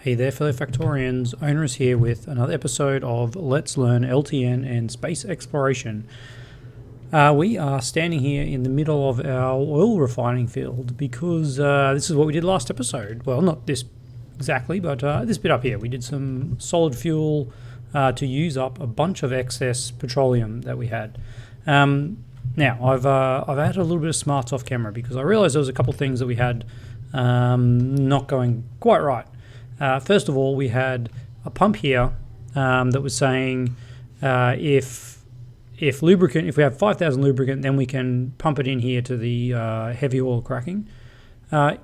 Hey there, fellow Factorians. Owner is here with another episode of Let's Learn LTN and Space Exploration. We are standing here in the middle of our oil refining field because this is what we did last episode. Well, not this exactly, but this bit up here. We did some solid fuel to use up a bunch of excess petroleum that we had. Now, I've added a little bit of smarts off camera because I realized there was a couple of things that we had not going quite right. First of all, we had a pump here that was saying if lubricant, if we have 5,000 lubricant, then we can pump it in here to the heavy oil cracking.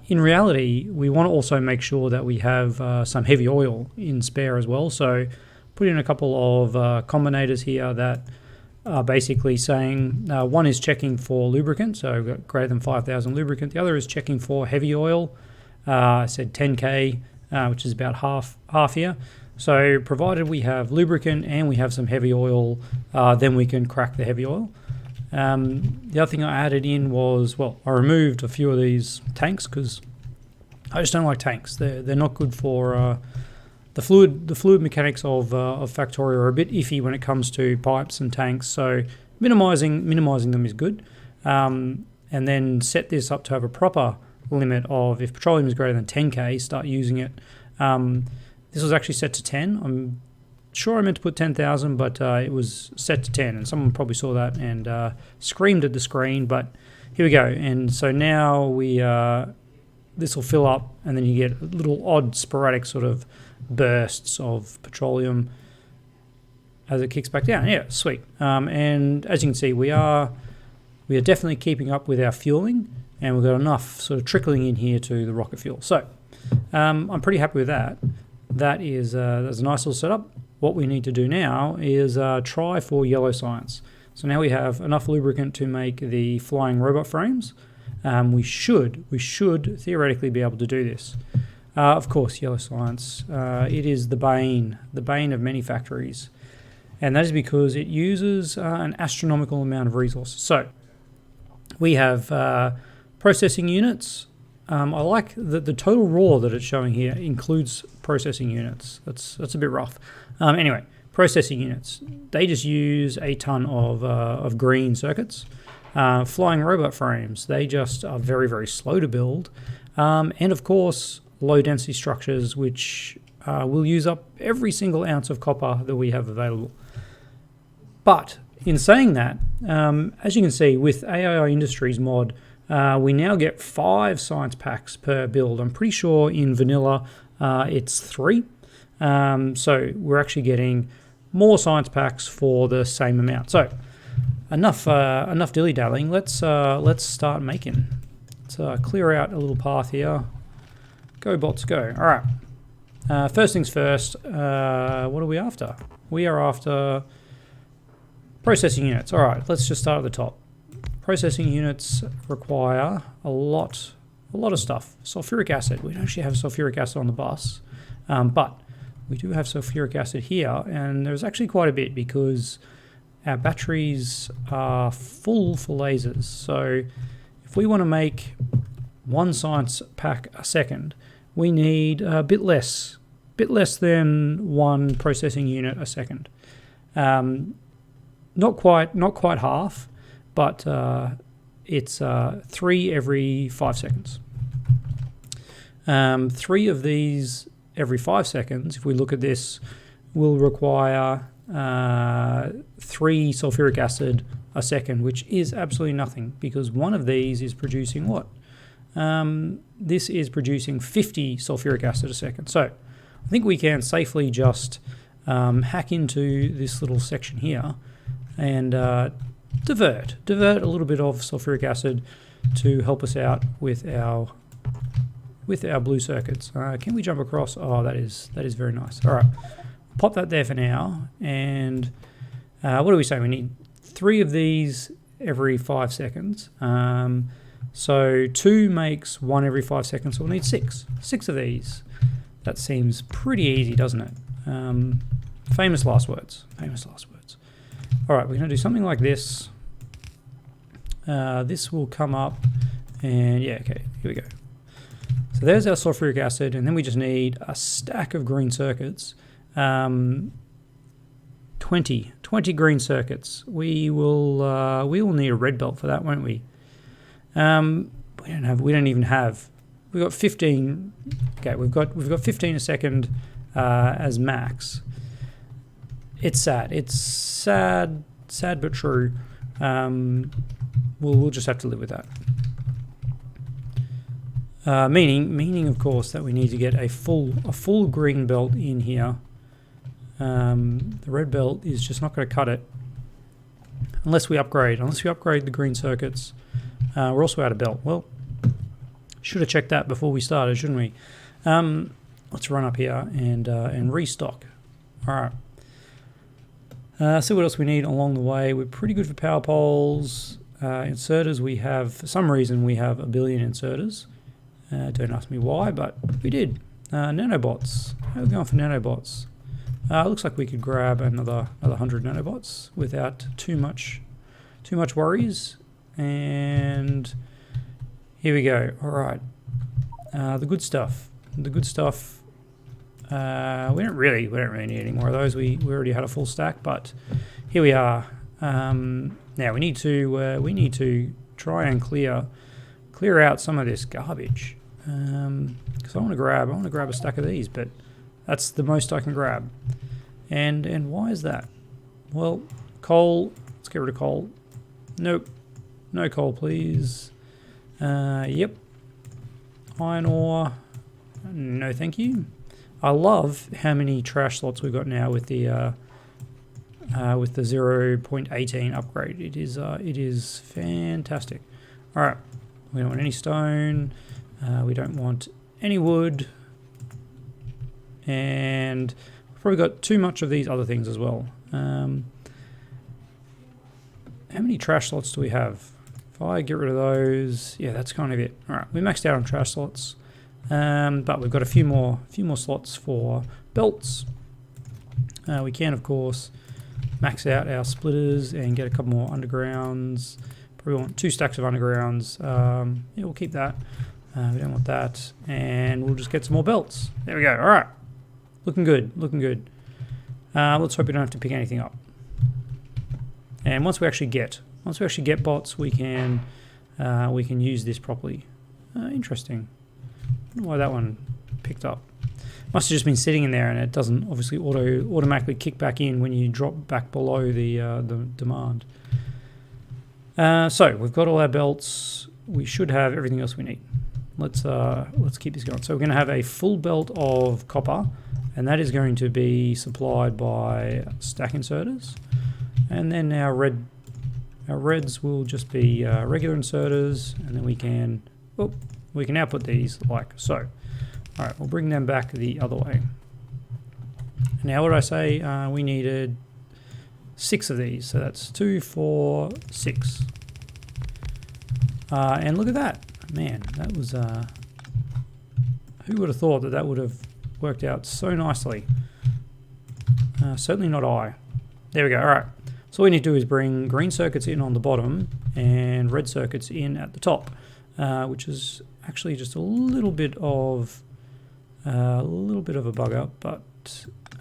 In reality, we want to also make sure that we have some heavy oil in spare as well. So put in a couple of combinators here that are basically saying one is checking for lubricant, so we've got greater than 5,000 lubricant. The other is checking for heavy oil. I said 10K. Which is about half here. So provided we have lubricant and we have some heavy oil, then we can crack the heavy oil. The other thing I added in was, well, I removed a few of these tanks because I just don't like tanks. They're not good for the fluid mechanics of Factorio are a bit iffy when it comes to pipes and tanks. So minimizing them is good. And then set this up to have a proper limit of if petroleum is greater than 10K, start using it. This was actually set to 10. I'm sure I meant to put 10,000, but it was set to 10, and someone probably saw that and screamed at the screen, but here we go. And so now this will fill up, and then you get little odd sporadic sort of bursts of petroleum as it kicks back down. Yeah, sweet. And as you can see, we are definitely keeping up with our fueling, and we've got enough sort of trickling in here to the rocket fuel. So I'm pretty happy with that. That's a nice little setup. What we need to do now is try for yellow science. So now we have enough lubricant to make the flying robot frames. We should theoretically be able to do this. Of course, yellow science. It is the bane of many factories, and that is because it uses an astronomical amount of resources. So we have processing units. I like that the total raw that it's showing here includes processing units. That's a bit rough. Anyway, processing units. They just use a ton of green circuits. Flying robot frames. They just are very, very slow to build. And of course, low density structures, which will use up every single ounce of copper that we have available. But in saying that, as you can see with AI Industries mod, we now get 5 science packs per build. I'm pretty sure in vanilla it's 3. So we're actually getting more science packs for the same amount. So enough dilly-dallying. Let's start making. Let's clear out a little path here. Go bots, go. All right. First things first. What are we after? We are after processing units. All right. Let's just start at the top. Processing units require a lot of stuff. Sulfuric acid. We don't actually have sulfuric acid on the bus, but we do have sulfuric acid here, and there's actually quite a bit because our batteries are full for lasers. So if we want to make 1 science pack a second, we need a bit less than 1 processing unit a second. Not quite half. But it's 3 every 5 seconds. 3 of these every 5 seconds, if we look at this, will require 3 sulfuric acid a second, which is absolutely nothing because one of these is producing what? This is producing 50 sulfuric acid a second. So I think we can safely just hack into this little section here and divert a little bit of sulfuric acid to help us out with our blue circuits. Can we jump across? Oh, that is very nice. All right, pop that there for now. And what do we say? We need 3 of these every 5 seconds. So 2 makes 1 every 5 seconds. So we'll need 6 of these. That seems pretty easy, doesn't it? Famous last words. All right, we're going to do something like this. This will come up, and yeah, okay, here we go. So So there's our sulfuric acid, and then we just need a stack of green circuits. 20 green circuits. We will need a red belt for that, won't we? We don't even have. We've got 15. Okay, we've got 15 a second as max. It's sad. It's sad but true. We'll just have to live with that. Meaning, of course, that we need to get a full green belt in here. The red belt is just not going to cut it unless we upgrade. Unless we upgrade the green circuits, we're also out of belt. Well, should have checked that before we started, shouldn't we? Let's run up here and restock. All right. See what else we need along the way. We're pretty good for power poles. Inserters, we have, for some reason, we have 1 billion inserters. Don't ask me why, but we did. Nanobots. How are we going for nanobots? Looks like we could grab another 100 nanobots without too much worries. And here we go. All right. The good stuff. The good stuff. We don't really need any more of those. We already had a full stack, but here we are. Now we need to try and clear out some of this garbage. Because I want to grab a stack of these, but that's the most I can grab. And why is that? Well, coal. Let's get rid of coal. Nope. No coal, please. Yep. Iron ore. No, thank you. I love how many trash slots we've got now with the 0.18 upgrade. It is fantastic. All right. We don't want any stone. We don't want any wood. And we've probably got too much of these other things as well. How many trash slots do we have? If I get rid of those, yeah, that's kind of it. All right, we maxed out on trash slots. But we've got a few more slots for belts. We can, of course, max out our splitters and get a couple more undergrounds. Probably want 2 stacks of undergrounds. Yeah, we'll keep that. We don't want that. And we'll just get some more belts. There we go. All right. Looking good. Looking good. Let's hope we don't have to pick anything up. And once we actually get bots, we can use this properly. Interesting. I don't know why that one picked up. Must have just been sitting in there, and it doesn't obviously automatically kick back in when you drop back below the demand. So we've got all our belts. We should have everything else we need. Let's keep this going. So we're going to have a full belt of copper, and that is going to be supplied by stack inserters. And then our reds will just be regular inserters, and then we can now put these like so. All right, we'll bring them back the other way. Now, what did I say? We needed 6 of these, so that's 2, 4, 6. And look at that, man! That was who would have thought that would have worked out so nicely? Certainly not I. There we go. All right. So all we need to do is bring green circuits in on the bottom and red circuits in at the top, which is actually just a little bit of a bug up, but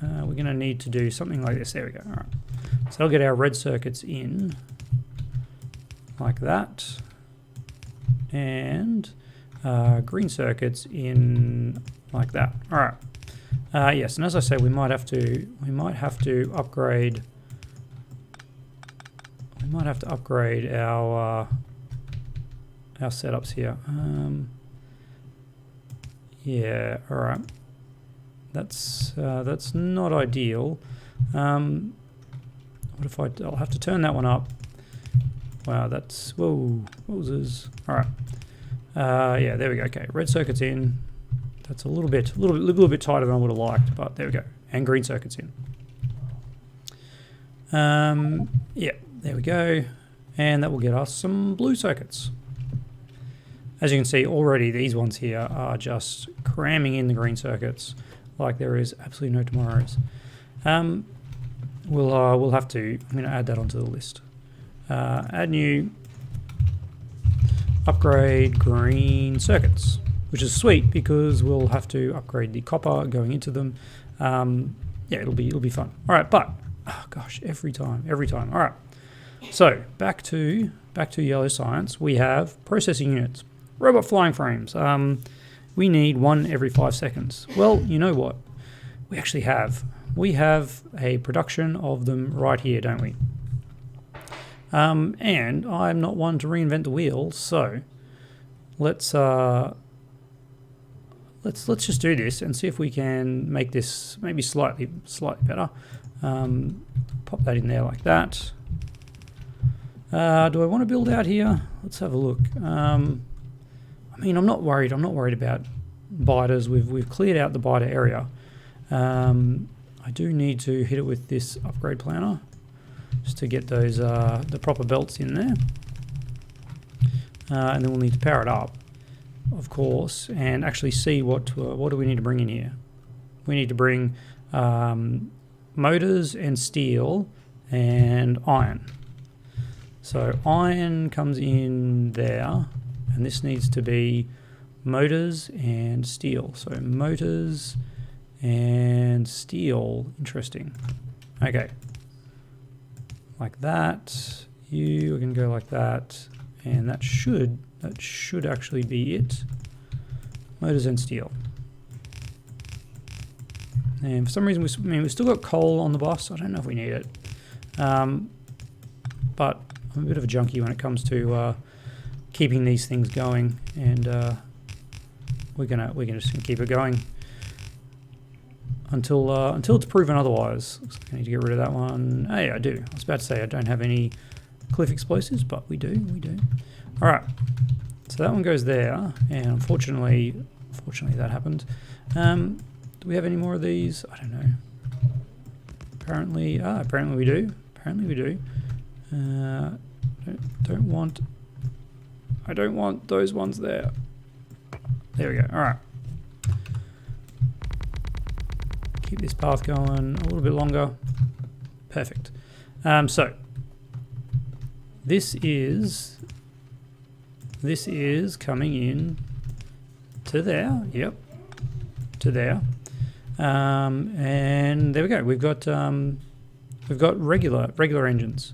we're going to need to do something like this. There we go. All right. So I'll get our red circuits in like that, and green circuits in like that. All right. Yes, and as I say, we might have to upgrade. We might have to upgrade our setups here. Yeah, all right. That's not ideal. What if I'll have to turn that one up. Wow, that's, whoa, what was this? All right. Yeah, there we go. Okay, red circuits in. That's a little bit tighter than I would have liked, but there we go. And green circuits in. Yeah, there we go. And that will get us some blue circuits. As you can see already, these ones here are just cramming in the green circuits like there is absolutely no tomorrows. We'll have to, I'm going to add that onto the list. Add new, upgrade green circuits. which is sweet because we'll have to upgrade the copper going into them. Yeah, it'll be fun. All right, but oh gosh, every time. All right, so back to yellow science. We have processing units, robot flying frames. We need one every 5 seconds. Well, you know what? We actually have. We have a production of them right here, don't we? And I'm not one to reinvent the wheel, so let's just do this and see if we can make this maybe slightly better. Pop that in there like that. Do I want to build out here? Let's have a look. I mean, I'm not worried about biters. We've cleared out the biter area. I do need to hit it with this upgrade planner just to get those the proper belts in there, and then we'll need to power it up, of course, and actually see what do we need to bring in here. We need to bring motors and steel and iron. So iron comes in there, and this needs to be motors and steel. So motors and steel, interesting. Okay, like that. You are going to go like that, and that should actually be it. Motors and steel. And for some reason, we've still got coal on the bus. I don't know if we need it, but I'm a bit of a junkie when it comes to keeping these things going, and we're gonna just keep it going until it's proven otherwise. Looks like I need to get rid of that one. Hey, I do. I was about to say I don't have any cliff explosives, but we do. All right, so that one goes there, and unfortunately that happened. Do we have any more of these? I don't know. Apparently we do. I don't want those ones there. There we go. All right. Keep this path going a little bit longer. Perfect. So this is coming in to there. Yep. To there. And there we go. We've got regular engines,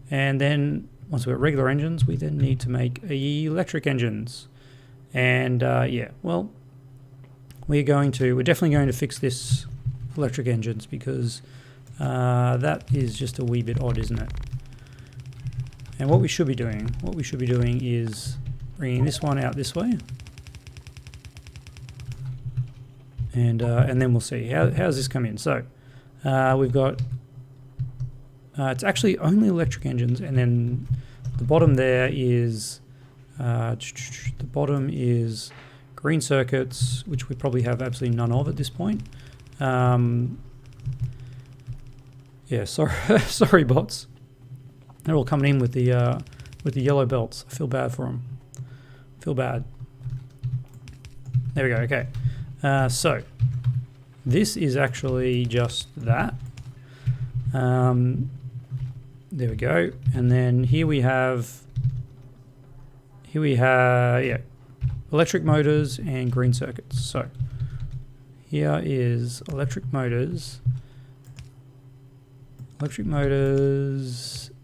and then once we've got regular engines, we then need to make electric engines. And yeah, well, we're definitely going to fix this electric engines, because that is just a wee bit odd, isn't it? And what we should be doing is bringing this one out this way. And then we'll see how's this come in. So we've got it's actually only electric engines, and then the bottom there is green circuits, which we probably have absolutely none of at this point. Yeah, sorry bots. They're all coming in with the yellow belts. I feel bad for them. Feel bad. There we go. Okay. So this is actually just that. There we go. And then here we have electric motors and green circuits. So here is electric motors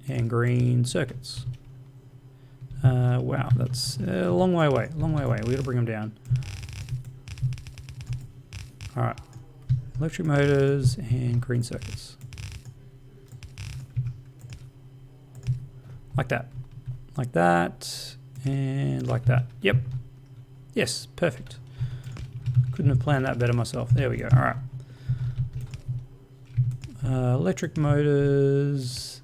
and green circuits. Wow, that's a long way away. We got to bring them down. All right, electric motors and green circuits. Like that, and like that. Yep. Yes, perfect. Couldn't have planned that better myself. There we go. All right. Electric motors.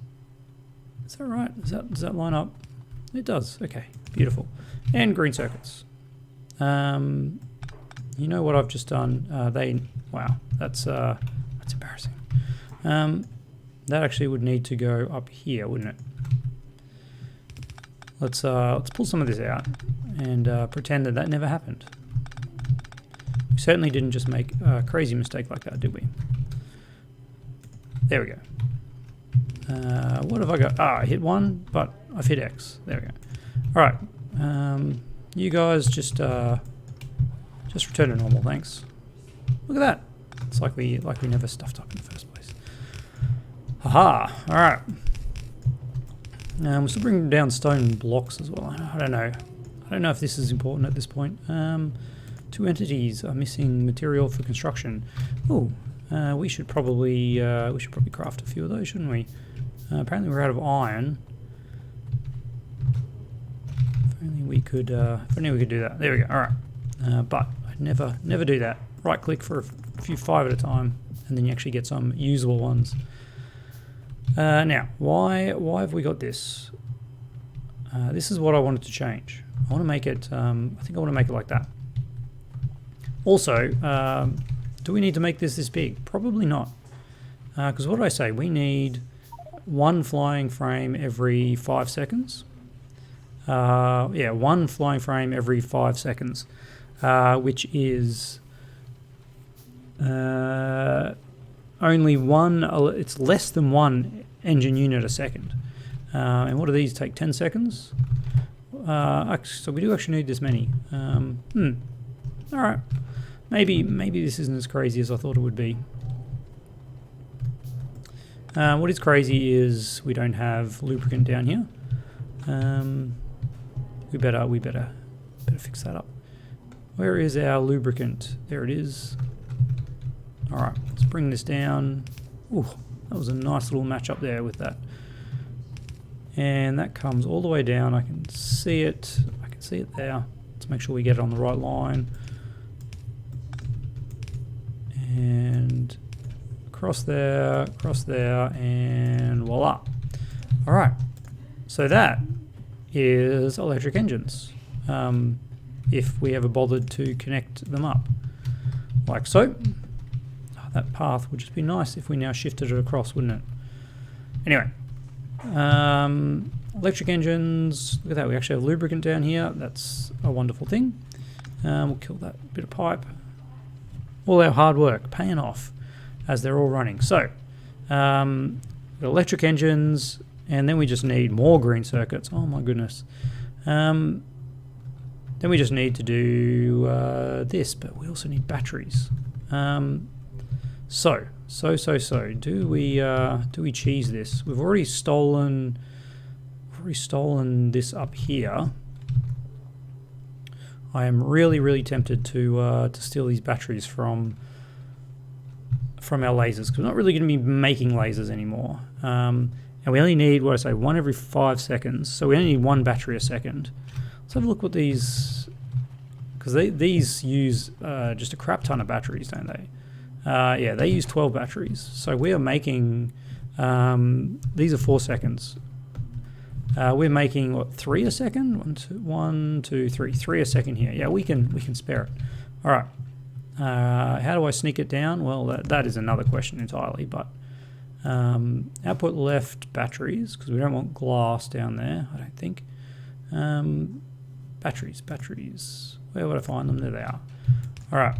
Is that right? Does that line up? It does. Okay, beautiful. And green circuits. You know what I've just done? Wow, that's embarrassing. That actually would need to go up here, wouldn't it? Let's pull some of this out and pretend that never happened. We certainly didn't just make a crazy mistake like that, did we? There we go. What have I got? I hit one, but I've hit X. There we go. All right. You guys just Just return to normal, thanks. Look at that. It's like we never stuffed up in the first place. Haha. All right. We're still bringing down stone blocks as well. I don't know. I don't know if this is important at this point. 2 entities are missing material for construction. Oh, we should probably craft a few of those, shouldn't we? Apparently we're out of iron. If only we could do that. There we go. All right. But I'd never do that. Right click for a few 5 at a time, and then you actually get some usable ones. Now, why have we got this? This is what I wanted to change. I want to make it. I think I want to make it like that. Also, do we need to make this big? Probably not. Because what did I say? We need 1 flying frame every 5 seconds. Yeah, 1 flying frame every 5 seconds, which is only 1. It's less than 1 engine unit a second. And what do these take? 10 seconds. So we do actually need this many. All right. Maybe this isn't as crazy as I thought it would be. What is crazy is we don't have lubricant down here. We better fix that up. Where is our lubricant? There it is. All right, let's bring this down. Ooh, that was a nice little match up there with that. And that comes all the way down. I can see it. I can see it there. Let's make sure we get it on the right line. And across there, and voila. All right, so that is electric engines. If we ever bothered to connect them up, like so. Oh, that path would just be nice if we now shifted it across, wouldn't it? Anyway, electric engines. Look at that. We actually have lubricant down here. That's a wonderful thing. We'll kill that bit of pipe. All our hard work paying off as they're all running. So, electric engines, and then we just need more green circuits. Oh my goodness. Then we just need to do this, but we also need batteries. So, do we cheese this? We've already stolen this up here. I am really tempted to steal these batteries from our lasers, because we're not really going to be making lasers anymore. And we only need, what I say, 1 every 5 seconds. So we only need 1 battery a second. Let's have a look what these, because these use just a crap ton of batteries, don't they? Yeah, they use 12 batteries. So we are making, these are 4 seconds. We're making, what, 3 a second? 1, 2, 3. 3 a second here. Yeah, we can spare it. All right. How do I sneak it down? Well, that is another question entirely. But output left batteries, because we don't want glass down there, I don't think. Batteries. Where would I find them? There they are. All right.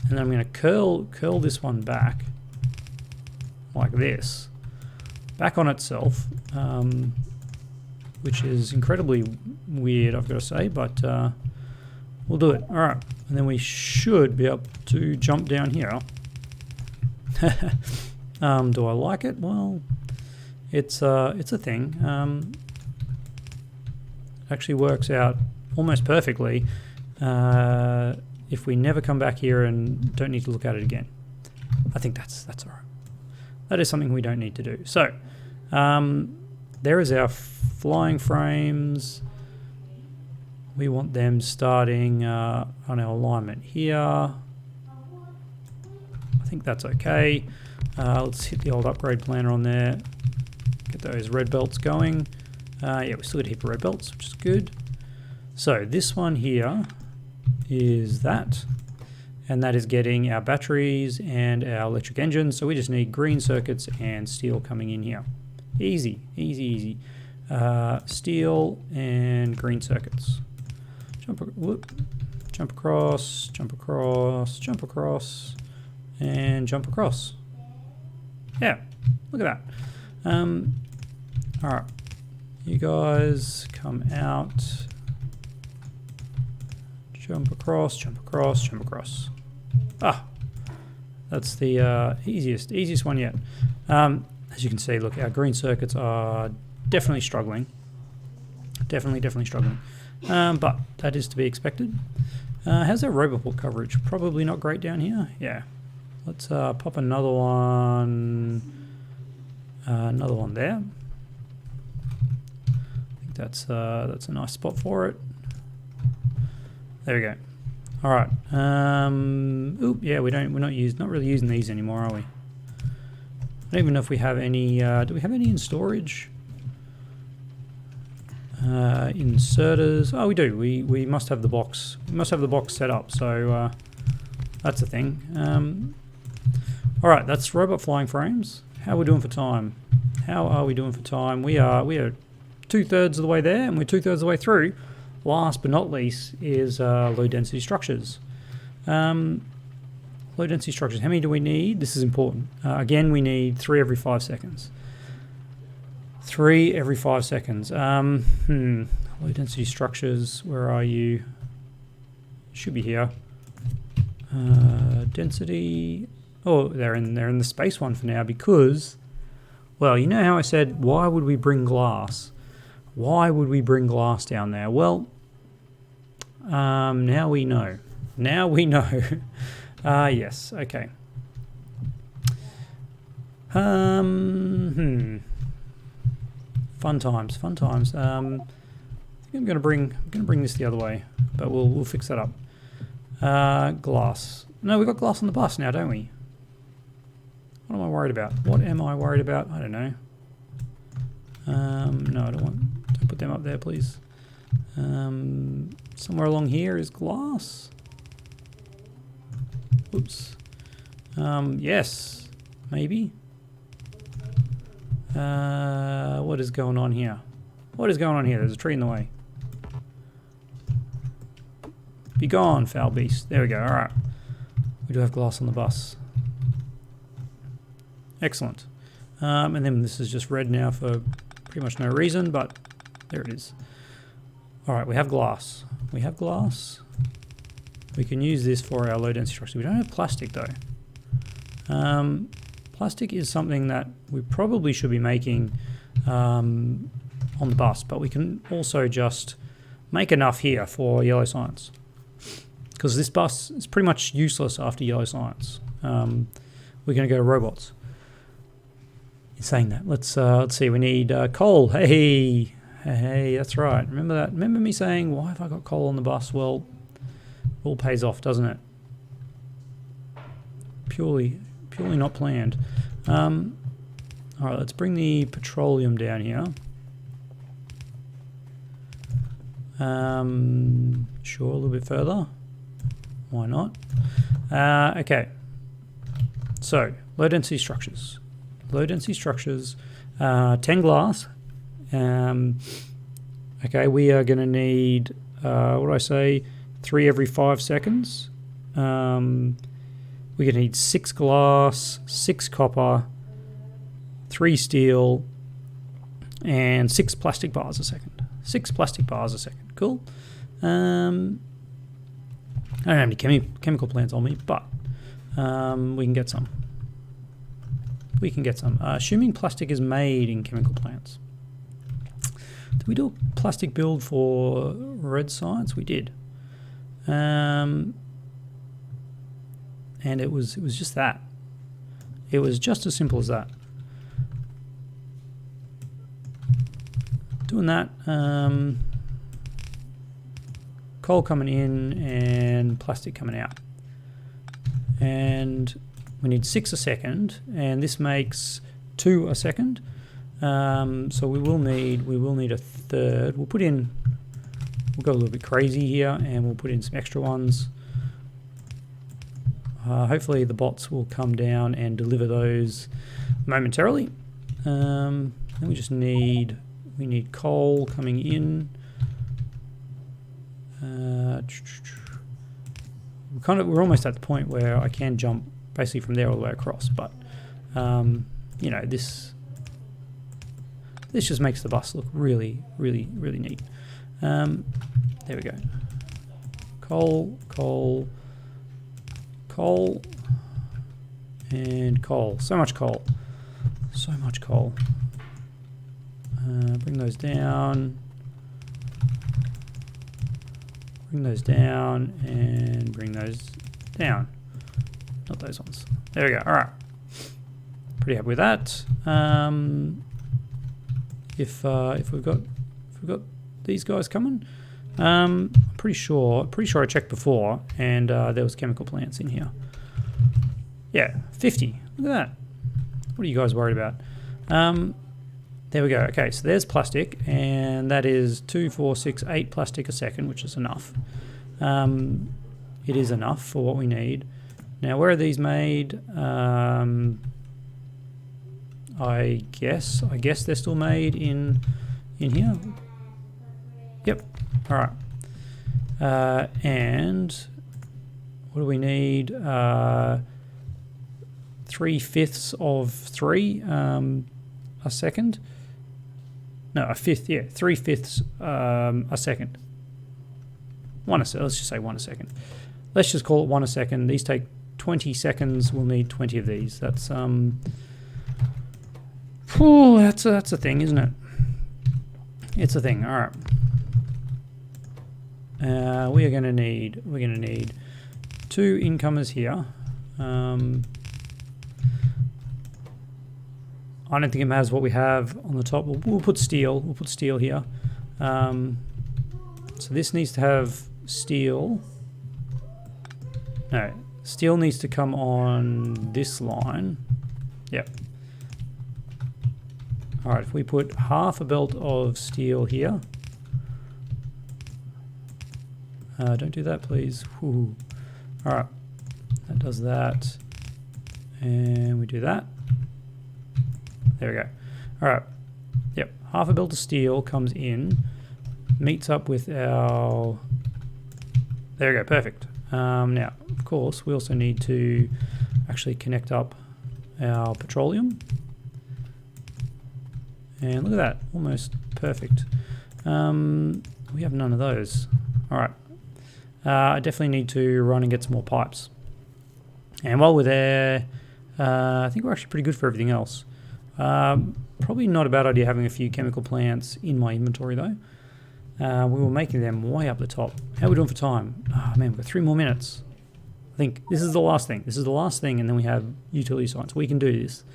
And then I'm going to curl this one back like this, back on itself, which is incredibly weird, I've got to say, but we'll do it. All right. And then we should be able to jump down here. Do I like it? Well, it's a thing. It actually works out almost perfectly if we never come back here and don't need to look at it again. I think that's all right. That is something we don't need to do. So there is our flying frames. We want them starting on our alignment here. I think that's okay. Let's hit the old upgrade planner on there. Get those red belts going. Yeah, we still got a heap of red belts, which is good. So this one here is that. And that is getting our batteries and our electric engines. So we just need green circuits and steel coming in here. Easy. Steel and green circuits. Jump across, and jump across. Yeah, look at that. All right, you guys come out. Jump across, jump across, jump across. Ah, that's the easiest one yet. As you can see, look, our green circuits are definitely struggling. Definitely struggling. But that is to be expected. How's our robot port coverage? Probably not great down here. Yeah. Let's pop another one. Another one there. I think that's a nice spot for it. There we go. All right. Oop. Yeah, we're not really using these anymore, are we? I don't even know if we have any. Do we have any in storage? Inserters. Oh, we do. We must have the box. We must have the box set up. So that's a thing. All right. That's robot flying frames. How are we doing for time? How are we doing for time? We are 2/3 of the way there, and we're 2/3 of the way through. Last but not least is low density structures. Low density structures. How many do we need? This is important. Again, we need 3 every 5 seconds. 3 every 5 seconds. Low density structures. Where are you? Should be here. Density. Oh, they're in the space one for now because, well, you know how I said, why would we bring glass? Why would we bring glass down there? Well, now we know. Now we know. Yes. Okay. Fun times. Fun times. I think I'm gonna bring this the other way, but we'll fix that up. Glass. No, we've got glass on the bus now, don't we? What am I worried about? What am I worried about? I don't know. No, don't put them up there, please. Somewhere along here is glass. Oops. Yes, maybe. What is going on here? What is going on here? There's a tree in the way. Be gone, foul beast. There we go. All right. We do have glass on the bus. Excellent. And then this is just red now for pretty much no reason, but there it is. All right, we have glass. We have glass. We can use this for our low density structure. We don't have plastic though. Plastic is something that we probably should be making on the bus, but we can also just make enough here for yellow science. Because this bus is pretty much useless after yellow science. We're going to go to robots. In saying that, let's see. We need coal. Hey, that's right. Remember that? Remember me saying, why have I got coal on the bus? Well, it all pays off, doesn't it? Purely not planned. All right, let's bring the petroleum down here. Sure, a little bit further. Why not? Okay. So, low density structures. Low density structures. 10 glass. Okay, we are going to need, what do I say, 3 every 5 seconds. We're going to need 6 glass, 6 copper, 3 steel, and 6 plastic bars a second. 6 plastic bars a second. Cool. I don't have any chemical plants on me, but we can get some. We can get some. Assuming plastic is made in chemical plants. Did we do a plastic build for red science? We did. And it was just that. It was just as simple as that. Doing that. Coal coming in and plastic coming out. And we need 6 a second, and this makes 2 a second. So we will need a third. We'll go a little bit crazy here, and we'll put in some extra ones. Hopefully the bots will come down and deliver those momentarily. And we need coal coming in. We're almost at the point where I can jump basically from there all the way across, but you know, this just makes the bus look really neat. There we go. coal, coal, coal, and coal. So much coal. So much coal. Bring those down. Bring those down and bring those down. Not those ones. There we go. All right. Pretty happy with that. If we've got these guys coming, I'm pretty sure I checked before, and there was chemical plants in here. Yeah, 50. Look at that. What are you guys worried about? There we go. Okay, so there's plastic, and that is 2, 4, 6, 8 plastic a second, which is enough. It is enough for what we need. Now, where are these made? I guess they're still made in here. Yep. All right. And what do we need? 3/5 of 3 a second. No, a fifth. Yeah, 3/5 a second. Let's just say 1 a second. Let's just call it 1 a second. These take 20 seconds. We'll need 20 of these. That's that's a thing, isn't it? It's a thing. All right. We're gonna need 2 incomers here. I don't think it matters what we have on the top. We'll put steel. We'll put steel here. So this needs to have steel. No, steel needs to come on this line. Yep. All right, if we put half a belt of steel here. Don't do that, please. Whew. All right, that does that. And we do that. There we go. All right. Yep, half a belt of steel comes in, meets up with our... There we go, perfect. Now, of course, we also need to actually connect up our petroleum. And look at that, almost perfect. We have none of those. All right. I definitely need to run and get some more pipes. And while we're there, I think we're actually pretty good for everything else. Probably not a bad idea having a few chemical plants in my inventory though. We were making them way up the top. How are we doing for time? Oh man, we've got 3 more minutes. I think this is the last thing. This is the last thing, and then we have utility science. We can do this.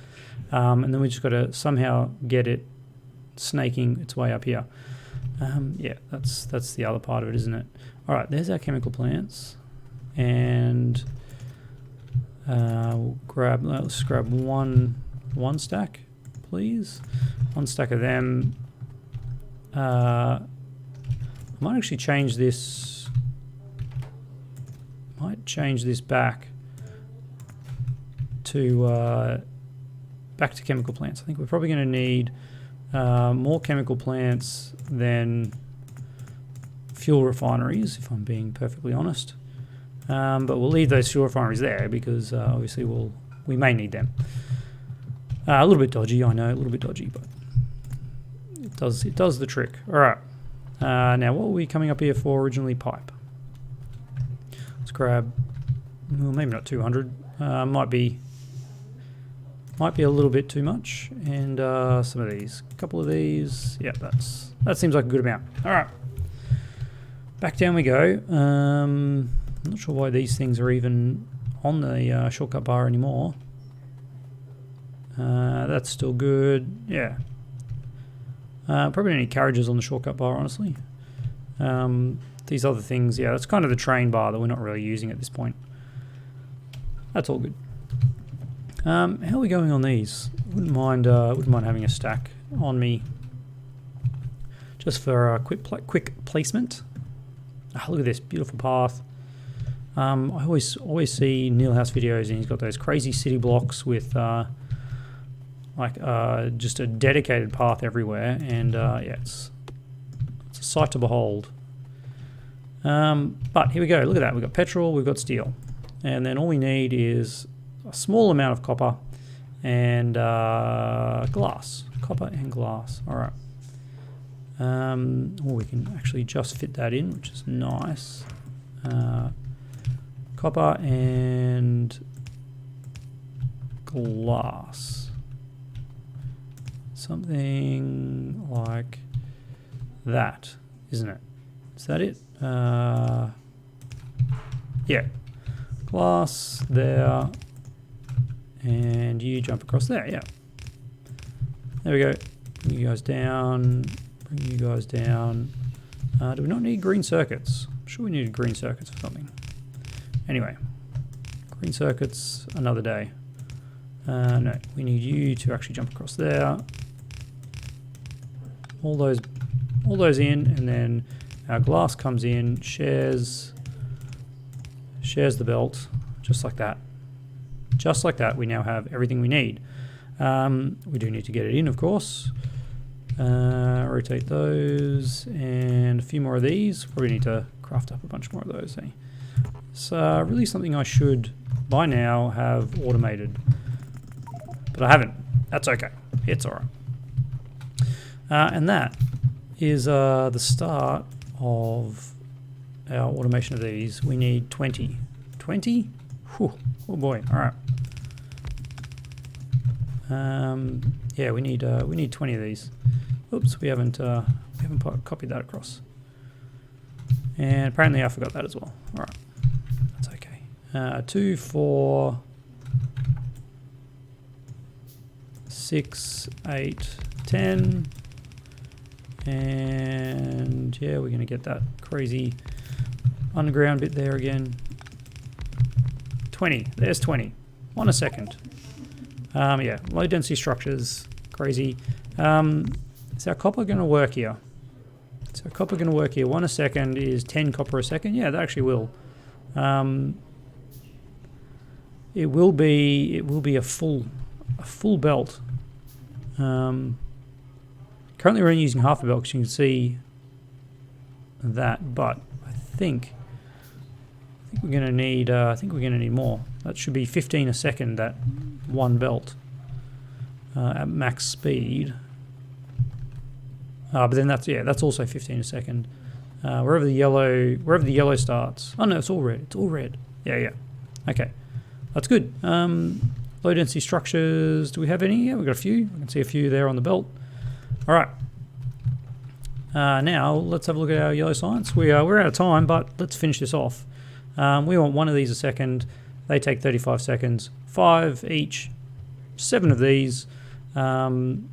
And then we just got to somehow get it snaking its way up here. Yeah, that's the other part of it, isn't it? All right, there's our chemical plants, and let's grab one stack, please. 1 stack of them. I might actually change this. Might change this back to chemical plants. I think we're probably going to need more chemical plants than fuel refineries, if I'm being perfectly honest. But we'll leave those fuel refineries there because obviously we may need them. A little bit dodgy, I know, a little bit dodgy, but it does the trick. All right. Now, what were we coming up here for originally? Pipe. Let's grab, well, maybe not 200. Might be a little bit too much. And some of these, a couple of these. Yeah, that seems like a good amount. All right. Back down we go. I'm not sure why these things are even on the shortcut bar anymore. That's still good. Yeah. Probably don't need carriages on the shortcut bar, honestly. These other things, yeah, that's kind of the train bar that we're not really using at this point. That's all good. How are we going on these? Wouldn't mind having a stack on me, just for a quick placement. Oh, look at this beautiful path. I always see Neil House videos, and he's got those crazy city blocks with just a dedicated path everywhere, and yeah, it's a sight to behold. But here we go. Look at that. We've got petrol, we've got steel, and then all we need is a small amount of copper and glass. Copper and glass. All right. We can actually just fit that in, which is nice. Copper and glass. Something like that, isn't it? Is that it? Yeah. Glass there. And you jump across there, yeah. There we go. Bring you guys down. Bring you guys down. Do we not need green circuits? I'm sure we needed green circuits for something. Anyway. Green circuits another day. No, we need you to actually jump across there. All those in, and then our glass comes in, shares the belt, just like that. Just like that, we now have everything we need. We do need to get it in, of course. Rotate those, and a few more of these. Probably need to craft up a bunch more of those. Eh? It's really something I should, by now, have automated. But I haven't. That's okay. It's alright. And that is the start of our automation of these. We need 20. 20? Whew. Oh boy. Alright. Yeah, we need 20 of these. Oops, we haven't copied that across. And apparently I forgot that as well. Alright. That's okay. 2, 4, 6, 8, 10. And yeah, we're going to get that crazy underground bit there again. 20. There's 20. 1 a second. Yeah, low density structures. Crazy. Is our copper going to work here? Is our copper going to work here? 1 a second is 10 copper a second. Yeah, that actually will. It will be a full belt. Currently we're only using half a belt, because you can see that, but I think we're going to need more. That should be 15 a second, that one belt at max speed. But then that's also 15 a second. Wherever the yellow starts. Oh no, it's all red. It's all red. Yeah. Okay, that's good. Low density structures. Do we have any? Yeah, we've got a few. I can see a few there on the belt. All right. Now let's have a look at our yellow science. We're out of time, but let's finish this off. We want 1 of these a second. They take 35 seconds. 5 each. 7 of these, and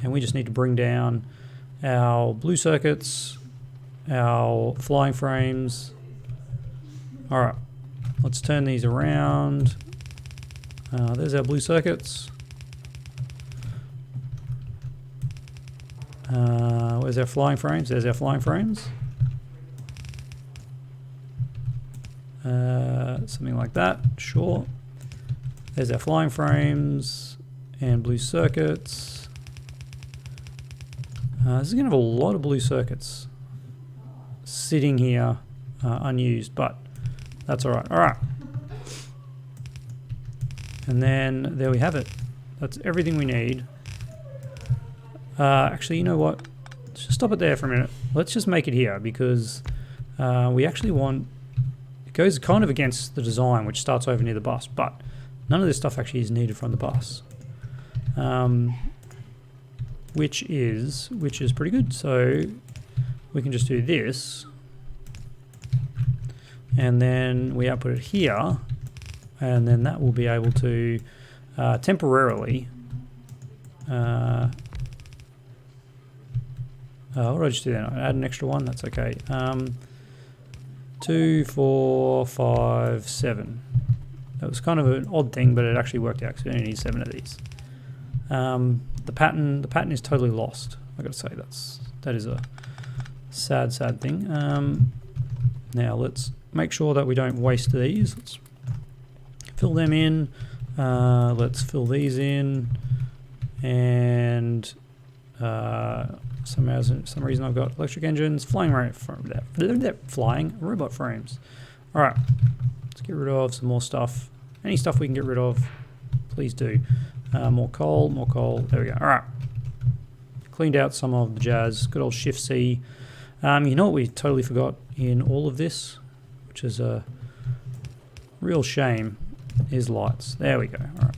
we just need to bring down our blue circuits, our flying frames. All right. Let's turn these around. There's our blue circuits. Where's our flying frames? There's our flying frames. Something like that, sure. There's our flying frames and blue circuits. This is going to have a lot of blue circuits sitting here unused, but that's alright. Alright. And then there we have it. That's everything we need. Actually, you know what? Let's just stop it there for a minute. Let's just make it here, because we actually want... It goes kind of against the design, which starts over near the bus, but none of this stuff actually is needed from the bus. Which is pretty good. So we can just do this, and then we output it here, and then that will be able to temporarily... what did I just do then? I add an extra one, that's okay. 2, 4, 5, 7. That was kind of an odd thing, but it actually worked out, because we only need 7 of these. The pattern is totally lost. I gotta say, that is a sad thing. Now let's make sure that we don't waste these. Let's fill them in. Let's fill these in, and some reason I've got electric engines, flying robot frames. All right, let's get rid of some more stuff. Any stuff we can get rid of, please do. More coal. There we go. All right, cleaned out some of the jazz. Good old Shift C. You know what we totally forgot in all of this, which is a real shame, is lights. There we go. All right.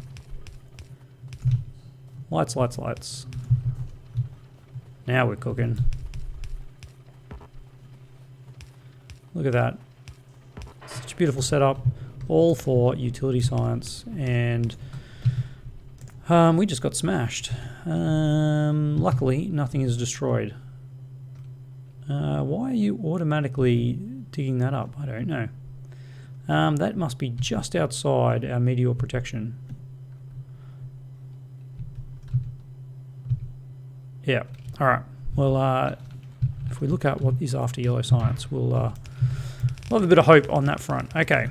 Lights, lights, lights. Now we're cooking. Look at that. Such a beautiful setup. All for utility science. And we just got smashed. Luckily, nothing is destroyed. Why are you automatically digging that up? I don't know. That must be just outside our meteor protection. Yeah. All right. Well, if we look at what is after yellow science, we'll have a bit of hope on that front. Okay.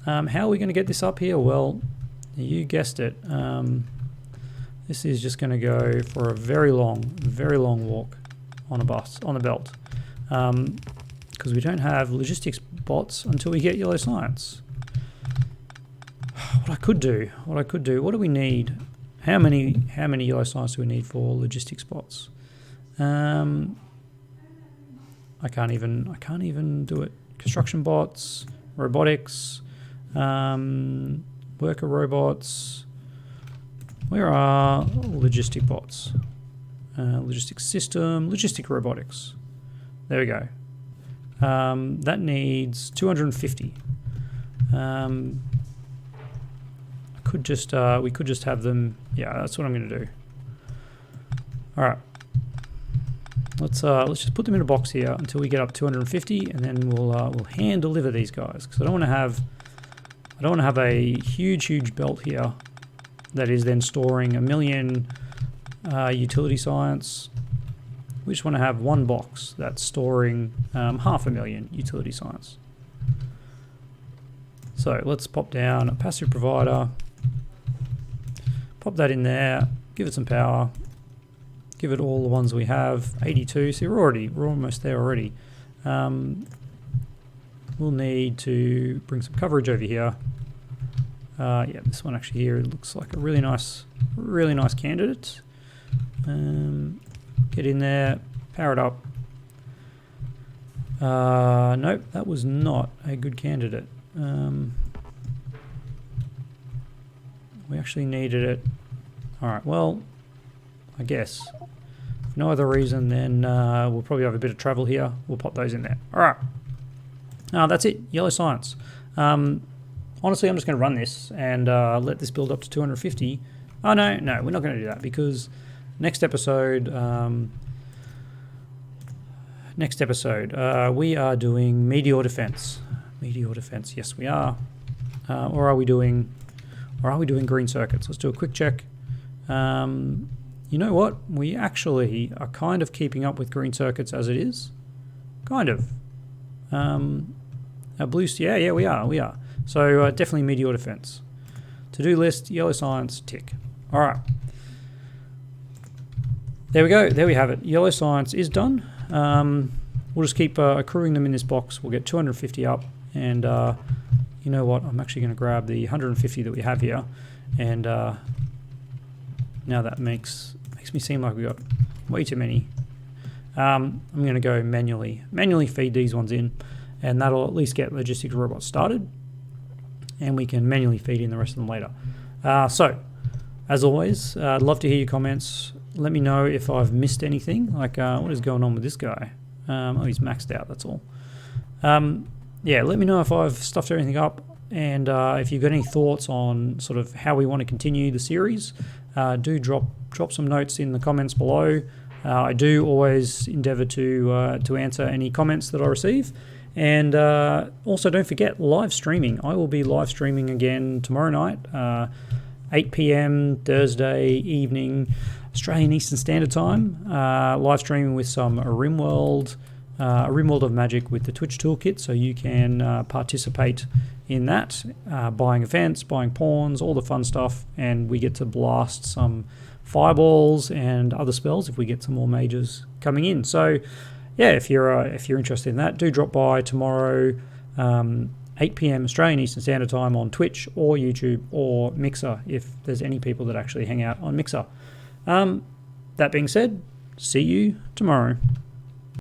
How are we going to get this up here? Well, you guessed it. This is just going to go for a very long walk on a bus, on the belt. Because we don't have logistics bots until we get yellow science. What I could do, what do we need? How many yellow science do we need for logistics bots? I can't even do it. Construction bots, robotics, worker robots. Where are logistic bots? Logistics system, logistic robotics. There we go. That needs 250. We could just have them. Yeah, that's what I'm going to do. All right. Let's just put them in a box here until we get up 250, and then we'll hand deliver these guys, because I don't want to have a huge belt here that is then storing 1 million utility science. We just want to have one box that's storing 500,000 utility science. So let's pop down a passive provider, pop that in there, give it some power, give it all the ones we have, 82, so we're almost there already. We'll need to bring some coverage over here. Yeah, this one actually here, it looks like a really nice candidate. Get in there, power it up. Nope, that was not a good candidate. We actually needed it. Alright, well, I guess. If no other reason, then we'll probably have a bit of travel here. We'll pop those in there. Alright. That's it. Yellow science. Honestly, I'm just going to run this and let this build up to 250. Oh, no, we're not going to do that, because next episode, we are doing meteor defense. Meteor defense, yes, we are. Or are we doing green circuits? Let's do a quick check. You know what? We actually are kind of keeping up with green circuits as it is. Kind of. Our blue, yeah, we are. So definitely meteor defense. To-do list, yellow science, tick. All right. There we go. There we have it. Yellow science is done. We'll just keep accruing them in this box. We'll get 250 up. And you know what? I'm actually going to grab the 150 that we have here. And now that makes me seem like we got way too many. I'm going to go manually feed these ones in. And that'll at least get logistics robots started. And we can manually feed in the rest of them later. So, as always, I'd love to hear your comments. Let me know if I've missed anything. Like, what is going on with this guy? Oh, he's maxed out, that's all. Yeah, let me know if I've stuffed everything up. And if you've got any thoughts on sort of how we want to continue the series, do drop some notes in the comments below. I do always endeavour to answer any comments that I receive. And also don't forget live streaming. I will be live streaming again tomorrow night, 8 p.m. Thursday evening, Australian Eastern Standard Time. Live streaming with some RimWorld of Magic with the Twitch Toolkit, so you can participate in that, buying events, buying pawns, all the fun stuff, and we get to blast some fireballs and other spells if we get some more mages coming in. So yeah, if you're interested in that, do drop by tomorrow, 8 p.m. Australian Eastern Standard Time on Twitch or YouTube or Mixer, if there's any people that actually hang out on Mixer. That being said, see you tomorrow.